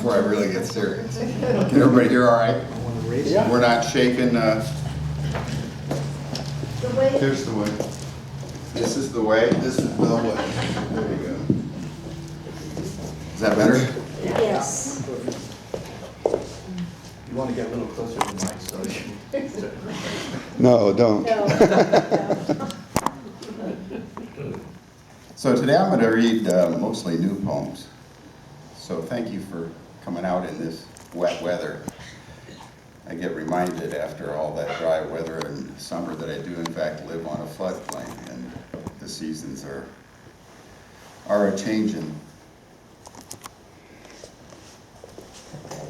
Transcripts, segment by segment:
Before I really get serious. Can everybody hear all right? Yeah. We're not shaking. The way. Here's the way. This is the way. This is the way. There you go. Is that better? Yes. You want to get a little closer to the mic so you No, don't. No. So today I'm going to read mostly new poems. So thank you for coming out in this wet weather. I get reminded after all that dry weather in summer that I do in fact live on a floodplain, and the seasons are a changing.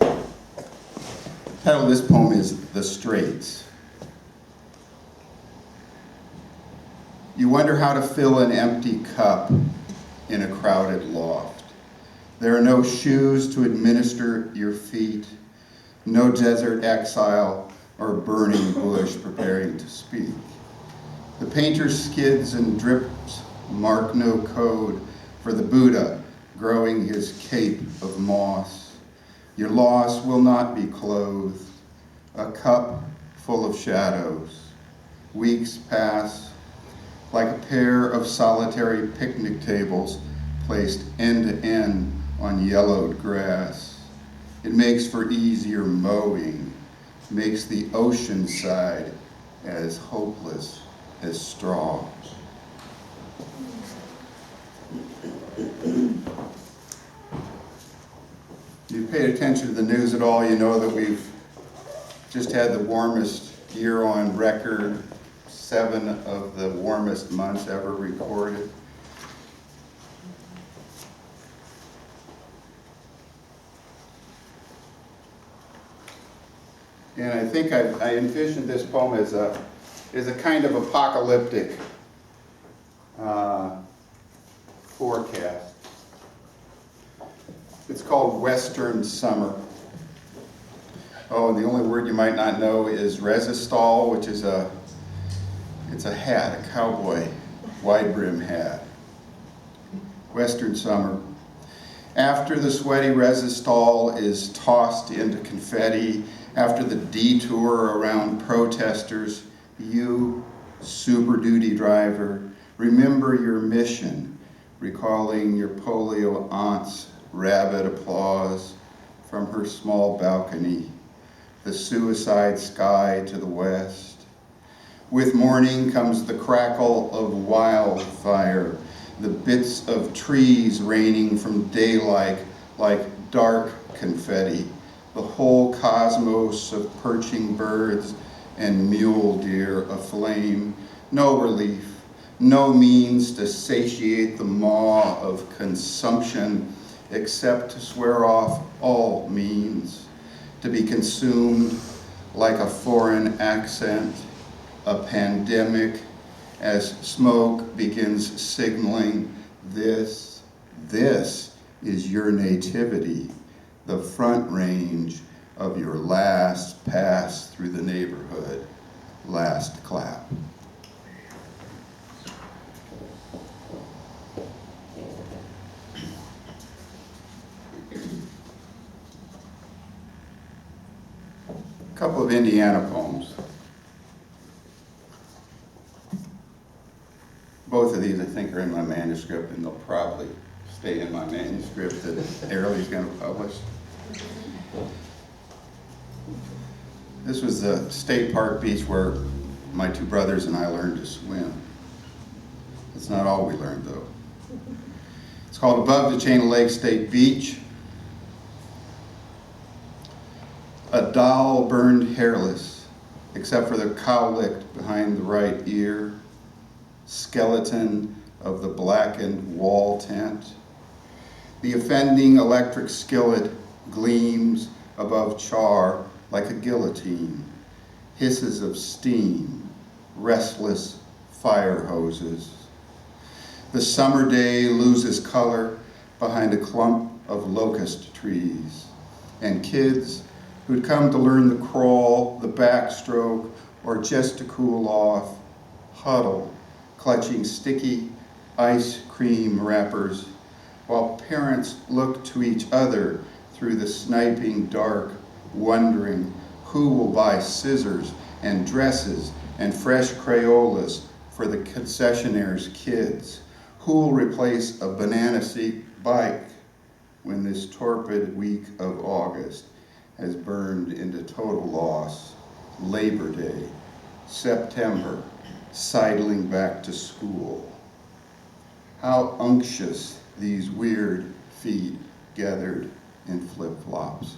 The title of this poem is The Straits. You wonder how to fill an empty cup in a crowded loft. There are no shoes to administer your feet, no desert exile or burning bush preparing to speak. The painter's skids and drips mark no code for the Buddha growing his cape of moss. Your loss will not be clothed, a cup full of shadows. Weeks pass like a pair of solitary picnic tables placed end to end on yellowed grass. It makes for easier mowing, makes the ocean side as hopeless as straw. If you paid attention to the news at all, you know that we've just had the warmest year on record, 7 of the warmest months ever recorded. And I think I envisioned this poem as a kind of apocalyptic forecast. It's called Western Summer. Oh, and the only word you might not know is resistol, which is it's a hat, a cowboy wide brim hat. Western Summer. After the sweaty resistol is tossed into confetti, after the detour around protesters, you, Super Duty driver, remember your mission, recalling your polio aunt's rabid applause from her small balcony, the suicide sky to the west. With morning comes the crackle of wildfire, the bits of trees raining from daylight like dark confetti, the whole cosmos of perching birds and mule deer aflame. No relief, no means to satiate the maw of consumption except to swear off all means, to be consumed like a foreign accent, a pandemic, as smoke begins signaling this is your nativity, the front range of your last pass through the neighborhood, last clap. A couple of Indiana poems. Both of these I think are in my manuscript, and they'll probably stay in my manuscript that Airley's going to publish. This was the state park beach where my 2 brothers and I learned to swim. That's not all we learned, though. It's called Above the Chain of Lake State Beach. A doll burned hairless, except for the cowlick behind the right ear. Skeleton of the blackened wall tent. The offending electric skillet gleams above char like a guillotine. Hisses of steam, restless fire hoses. The summer day loses color behind a clump of locust trees, and kids who'd come to learn the crawl, the backstroke, or just to cool off, huddle, clutching sticky ice cream wrappers, while parents look to each other through the sniping dark, wondering who will buy scissors and dresses and fresh Crayolas for the concessionaire's kids. Who will replace a banana seat bike when this torpid week of August has burned into total loss? Labor Day, September, sidling back to school. How unctuous these weird feet gathered in flip-flops.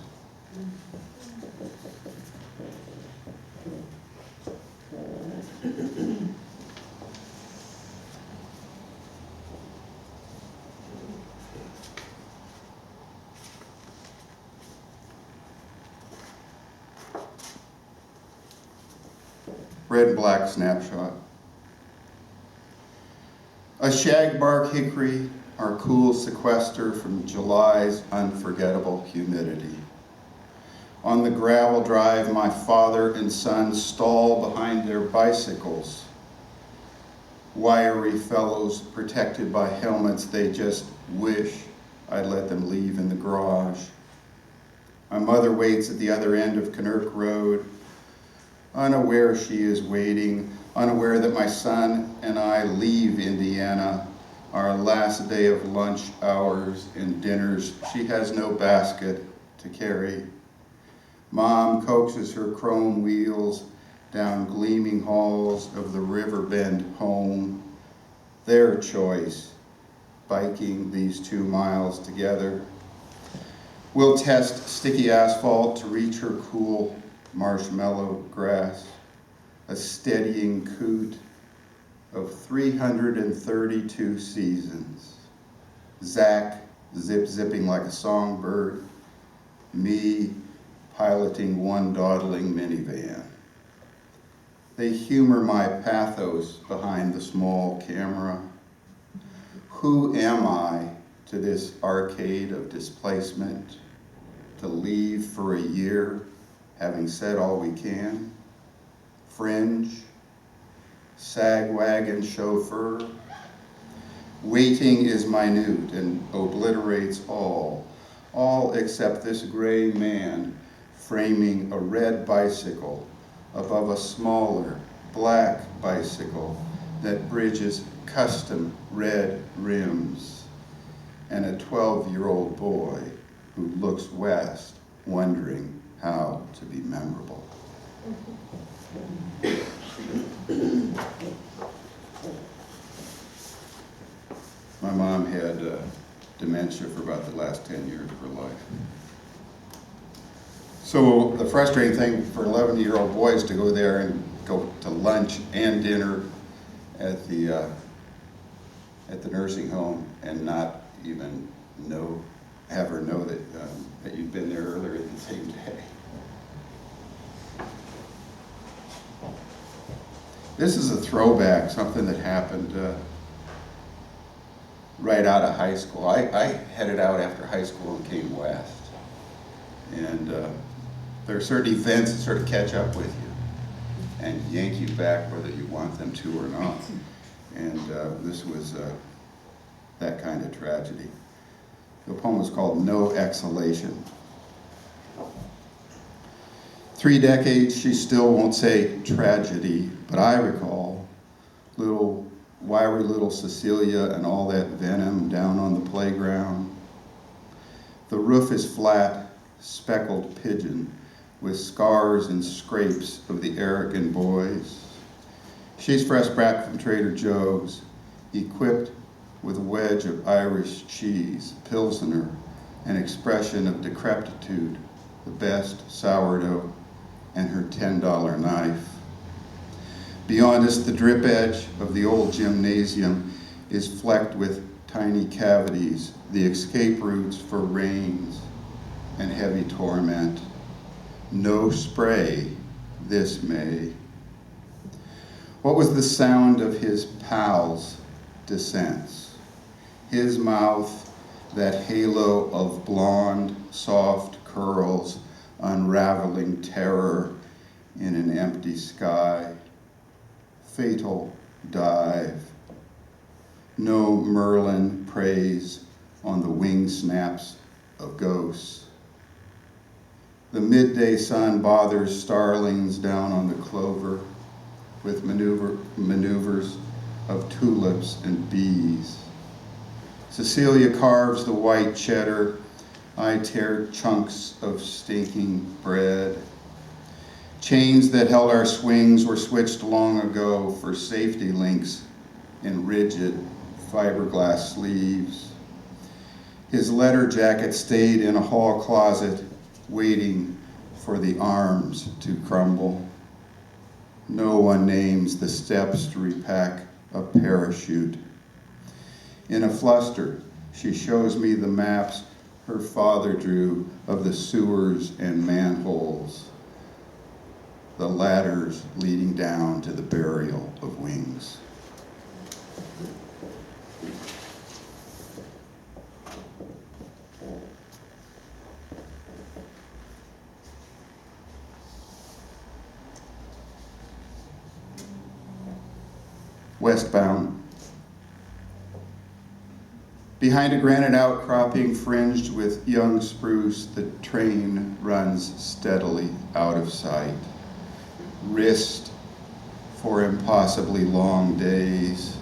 Red and black snapshot. A shagbark hickory, our cool sequester from July's unforgettable humidity. On the gravel drive, my father and son stall behind their bicycles. Wiry fellows protected by helmets they just wish I'd let them leave in the garage. My mother waits at the other end of Canuck Road, unaware she is waiting, unaware that my son and I leave Indiana, our last day of lunch hours and dinners. She has no basket to carry. Mom coaxes her chrome wheels down gleaming halls of the River Bend home. Their choice, biking these 2 miles together. We'll test sticky asphalt to reach her cool marshmallow grass, a steadying coot of 332 seasons. Zach zipping like a songbird, me piloting one dawdling minivan. They humor my pathos behind the small camera. Who am I to this arcade of displacement, to leave for a year, having said all we can? Fringe, sag wagon chauffeur. Waiting is minute and obliterates all except this gray man framing a red bicycle above a smaller black bicycle that bridges custom red rims, and a 12-year-old boy who looks west, wondering how to be memorable. My mom had dementia for about the last 10 years of her life. So the frustrating thing for 11-year-old boys to go there and go to lunch and dinner at the nursing home and not even have her know that you'd been there earlier the same day. This is a throwback, something that happened right out of high school. I headed out after high school and came west. And there are certain events that sort of catch up with you and yank you back whether you want them to or not. And this was that kind of tragedy. The poem was called No Exhalation. 3 decades, she still won't say tragedy, but I recall wiry little Cecilia and all that venom down on the playground. The roof is flat, speckled pigeon with scars and scrapes of the arrogant boys. She's fresh back from Trader Joe's, equipped with a wedge of Irish cheese, Pilsner, an expression of decrepitude, the best sourdough, and her $10 knife. Beyond us, the drip edge of the old gymnasium is flecked with tiny cavities, the escape routes for rains and heavy torment. No spray this May. What was the sound of his pals' descents? His mouth, that halo of blonde, soft curls, unraveling terror in an empty sky. Fatal dive. No Merlin preys on the wing snaps of ghosts. The midday sun bothers starlings down on the clover with maneuvers of tulips and bees. Cecilia carves the white cheddar. I tear chunks of stinking bread. Chains that held our swings were switched long ago for safety links in rigid fiberglass sleeves. His letter jacket stayed in a hall closet, waiting for the arms to crumble. No one names the steps to repack a parachute. In a fluster, she shows me the maps her father drew of the sewers and manholes, the ladders leading down to the burial of wings. Westbound. Behind a granite outcropping fringed with young spruce, the train runs steadily out of sight. Wrist for impossibly long days.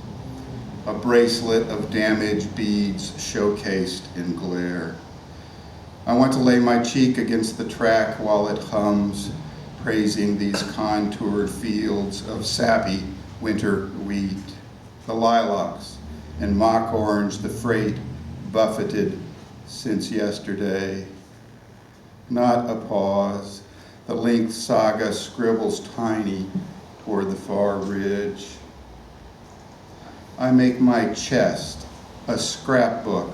A bracelet of damaged beads showcased in glare. I want to lay my cheek against the track while it hums, praising these contoured fields of sappy winter wheat, the lilacs and mock orange, the freight buffeted since yesterday. Not a pause, the linked saga scribbles tiny toward the far ridge. I make my chest a scrapbook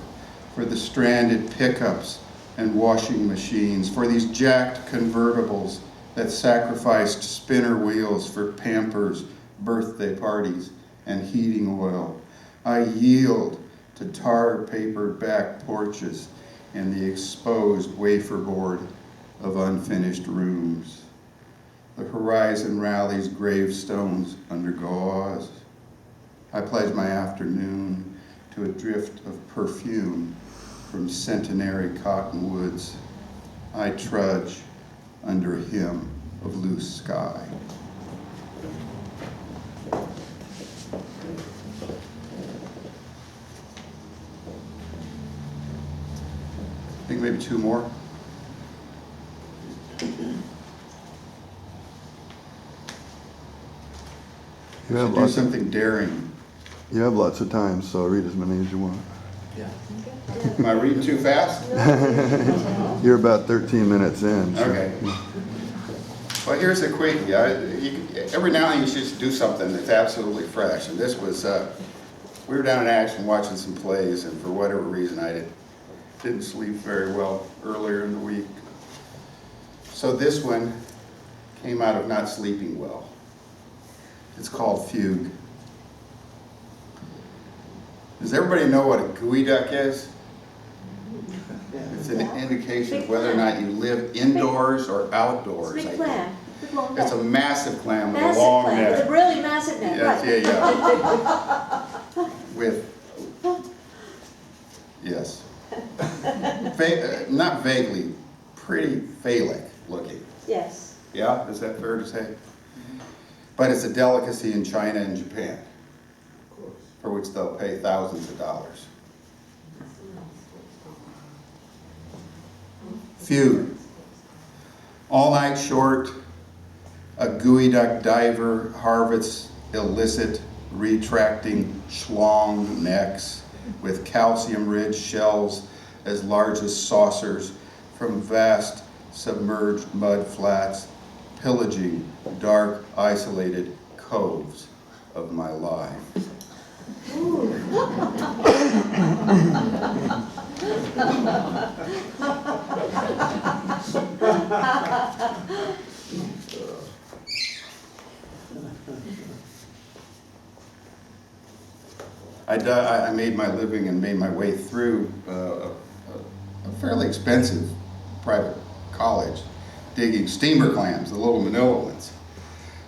for the stranded pickups and washing machines, for these jacked convertibles that sacrificed spinner wheels for Pampers, birthday parties, and heating oil. I yield to tar-papered back porches and the exposed wafer board of unfinished rooms. The horizon rallies gravestones under gauze. I pledge my afternoon to a drift of perfume from centenary cottonwoods. I trudge under a hymn of loose sky. I think maybe two more. You have Do lots of, something daring. you have lots of time, so read as many as you want. Yeah. Am I reading too fast? You're about 13 minutes in. So. Okay. Well, here's a quickie. Every now and then you should just do something that's absolutely fresh. And this was, we were down in Action watching some plays, and for whatever reason I didn't sleep very well earlier in the week. So this one came out of not sleeping well. It's called Fugue. Does everybody know what a gooey duck is? It's an indication of whether or not you live indoors or outdoors. It's a I big think. clam, big long It's a neck. massive clam with Massive a long clam, with a neck. really massive neck, right. Yeah. With, yes. Not vaguely, pretty phallic looking. Yes. Yeah, is that fair to say? But it's a delicacy in China and Japan, for which they'll pay thousands of dollars. Fugue. All night short, a gooey duck diver harvests illicit, retracting schlong necks with calcium-rich shells as large as saucers from vast submerged mud flats, pillaging dark, isolated coves of my life. I made my living and made my way through a fairly expensive private college digging steamer clams, the little manila ones.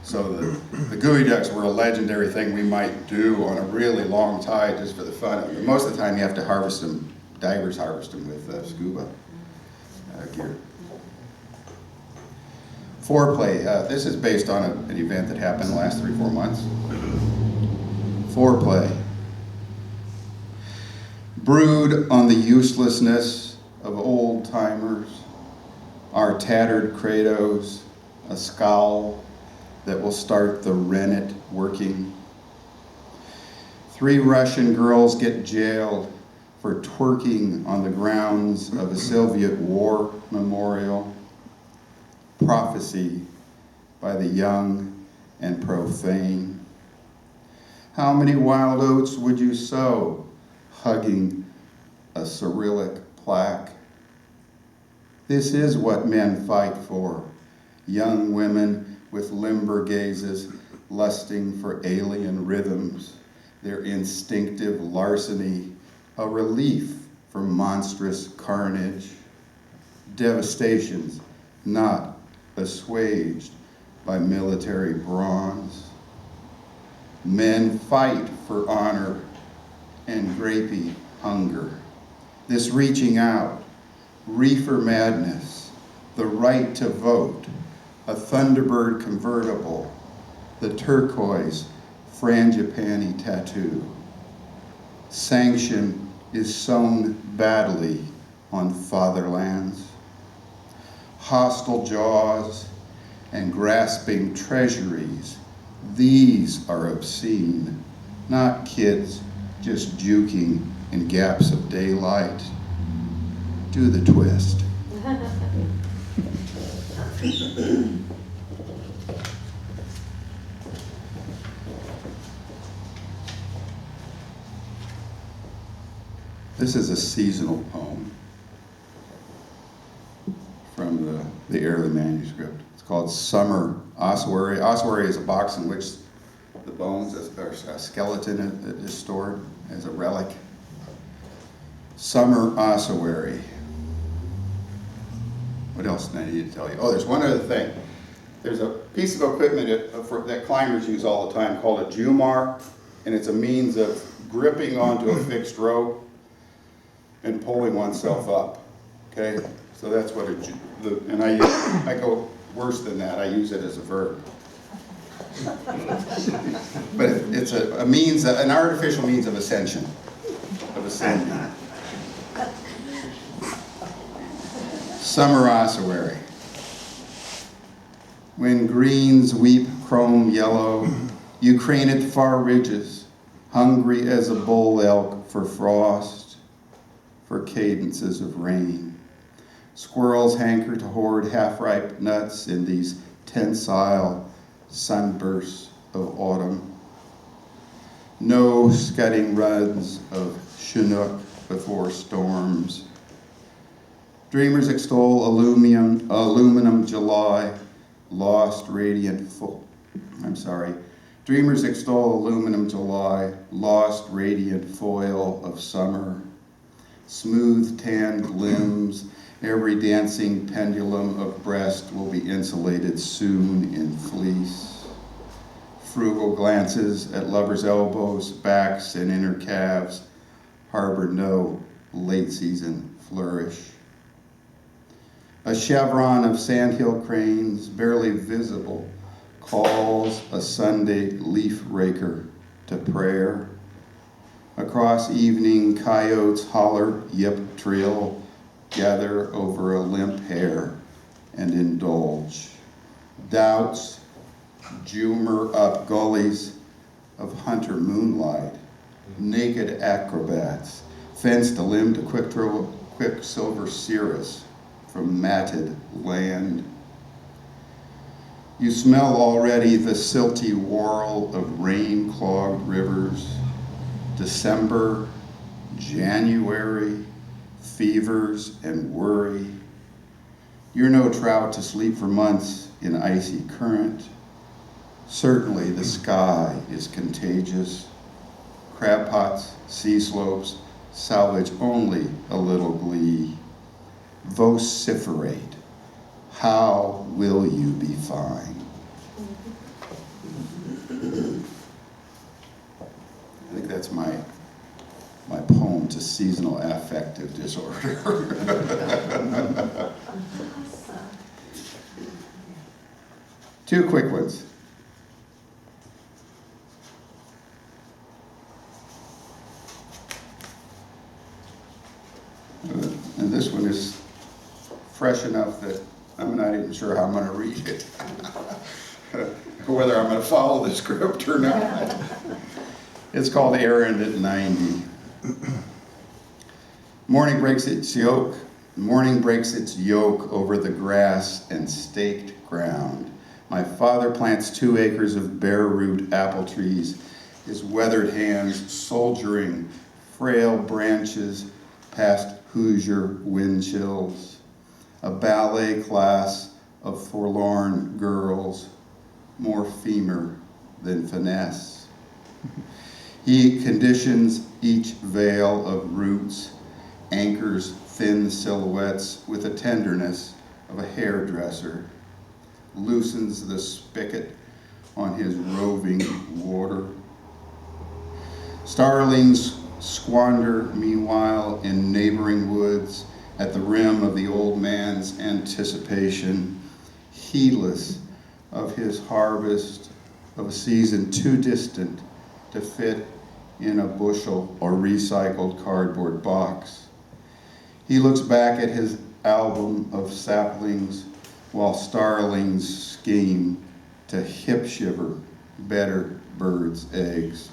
So the gooey ducks were a legendary thing we might do on a really long tide just for the fun of it. Most of the time you have to harvest them, divers harvest them with scuba gear. Foreplay, this is based on an event that happened in the last 3-4 months. Foreplay. Brood on the uselessness of old timers, our tattered credos, a scowl that will start the rennet working. 3 Russian girls get jailed for twerking on the grounds of a Soviet war memorial. Prophecy by the young and profane. How many wild oats would you sow, hugging a Cyrillic plaque? This is what men fight for, young women with limber gazes, lusting for alien rhythms, their instinctive larceny, a relief from monstrous carnage, devastations not assuaged by military bronze. Men fight for honor and grapey hunger. This reaching out, reefer madness, the right to vote, a Thunderbird convertible, the turquoise frangipani tattoo. Sanction is sown badly on fatherlands. Hostile jaws and grasping treasuries, these are obscene, not kids just juking in gaps of daylight. Do the twist. This is a seasonal poem from the early manuscript. It's called Summer Ossuary. Ossuary is a box in which the bones, or a skeleton is stored as a relic. Summer Ossuary. What else do I need to tell you? Oh, there's one other thing. There's a piece of equipment that climbers use all the time called a jumar, and it's a means of gripping onto a fixed rope and pulling oneself up. Okay, so that's what and I go worse than that. I use it as a verb. But it's a means, an artificial means of ascension, of ascending. Summer Ossuary. When greens weep chrome yellow, you crane at far ridges, hungry as a bull elk for frost, for cadences of rain. Squirrels hanker to hoard half-ripe nuts in these tensile sunbursts of autumn. No scudding runs of Chinook before storms. Dreamers extol aluminum July, lost radiant Dreamers extol aluminum July, lost radiant foil of summer. Smooth tanned limbs, every dancing pendulum of breast will be insulated soon in fleece. Frugal glances at lovers' elbows, backs, and inner calves harbor no late season flourish. A chevron of sandhill cranes, barely visible, calls a Sunday leaf raker to prayer. Across evening, coyotes holler, yip, trill, gather over a limp hair and indulge. Doubts jumor up gullies of hunter moonlight, naked acrobats, fenced a limb to quicksilver cirrus from matted land. You smell already the silty whirl of rain-clogged rivers, December, January, fevers and worry. You're no trout to sleep for months in icy current. Certainly the sky is contagious. Crab pots, sea slopes, salvage only a little glee. Vociferate. How will you be fine? I think that's my poem to seasonal affective disorder. Two quick ones. And this one is fresh enough that I'm not even sure how I'm going to read it. Whether I'm going to follow the script or not. It's called Errand at 90. Morning breaks its yoke. Morning breaks its yoke over the grass and staked ground. My father plants 2 acres of bare root apple trees, his weathered hands soldiering frail branches past Hoosier wind chills. A ballet class of forlorn girls, more femur than finesse. He conditions each veil of roots, anchors thin silhouettes with the tenderness of a hairdresser, loosens the spigot on his roving water. Starlings squander meanwhile in neighboring woods at the rim of the old man's anticipation, heedless of his harvest of a season too distant to fit in a bushel or recycled cardboard box. He looks back at his album of saplings while starlings scheme to hip shiver better birds' eggs.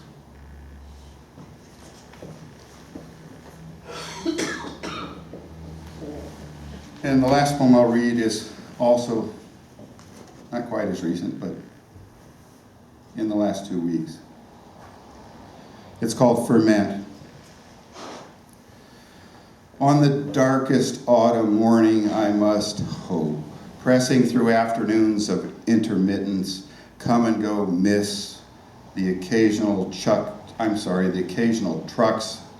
And the last poem I'll read is also not quite as recent, but in the last 2 weeks. It's called Ferment. On the darkest autumn morning, I must hope, pressing through afternoons of intermittence, come and go miss, the occasional trucks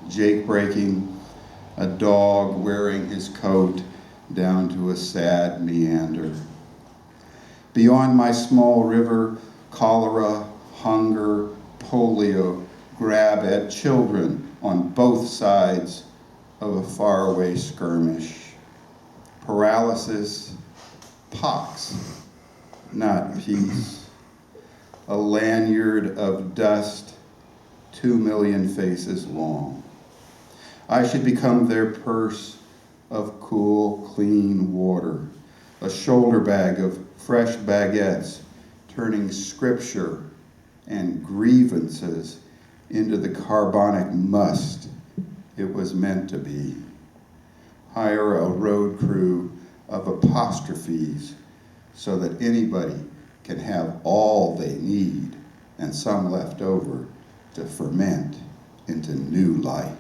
jake breaking, a dog wearing his coat down to a sad meander. Beyond my small river, cholera, hunger, polio grab at children on both sides of a faraway skirmish. Paralysis, pox, not peace. A lanyard of dust, 2 million faces long. I should become their purse of cool, clean water, a shoulder bag of fresh baguettes, turning scripture and grievances into the carbonic must it was meant to be. Hire a road crew of apostrophes so that anybody can have all they need and some left over to ferment into new light.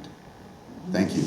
Thank you.